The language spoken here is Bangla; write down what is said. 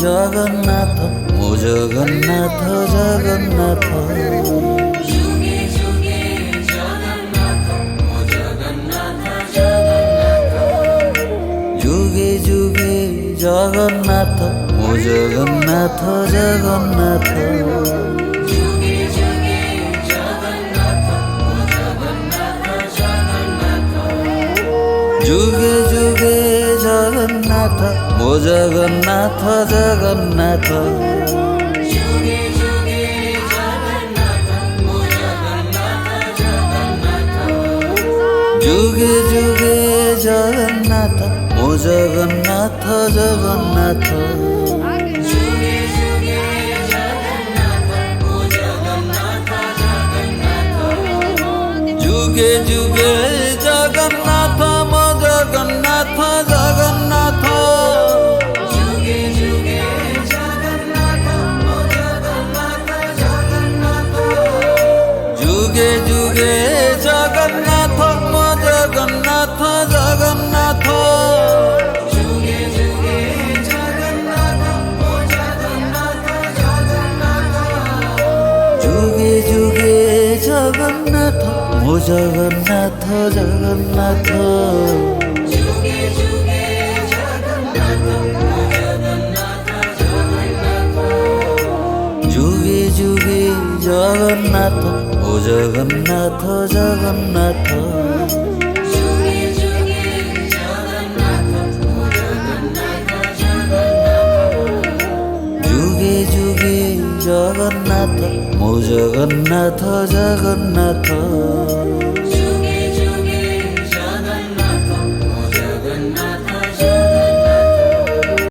জগন্নাথ ও জগন্নাথ জগন্নাথ যুগে যুগে জগন্নাথ ও জগন্নাথ জগন্নাথ যুগে যুগে জগন্নাথ ও জগন্নাথ জগন্নাথ যুগে যুগে জগন্নাথ ও জগন্নাথ জগন্নাথ যুগে যুগে জগন্নাথ ও জগন্নাথ জগন্নাথ যুগে যুগে জগন্নাথ ও জগন্নাথ জগন্নাথ যুগে যুগে জগন্নাথ ও জগন্নাথ জগন্নাথ যুগে যুগে জগন্নাথ ও জগন্নাথ জগন্নাথ যুগে যুগে জগন্নাথ মো জগন্নাথ জগন্নাথ যুগে যুগে জগন্নাথ ও জগন্নাথ জগন্নাথ যুগে যুগে জগন্নাথ মো জগন্নাথ জগন্নাথ যুগে যুগে জগন্নাথ ও জগন্নাথ জগন্নাথ যুগে যুগে জগন্নাথ মো জগন্নাথ জগন্নাথ যুগে যুগে জগন্নাথ ও জগন্নাথ জগন্নাথ যুগে যুগে জগন্নাথ ও জগন্নাথ জগন্নাথ যুগে যুগে জগন্নাথ ও জগন্নাথ জগন্নাথ যুগে যুগে জগন্নাথ মো জগন্নাথ জগন্নাথ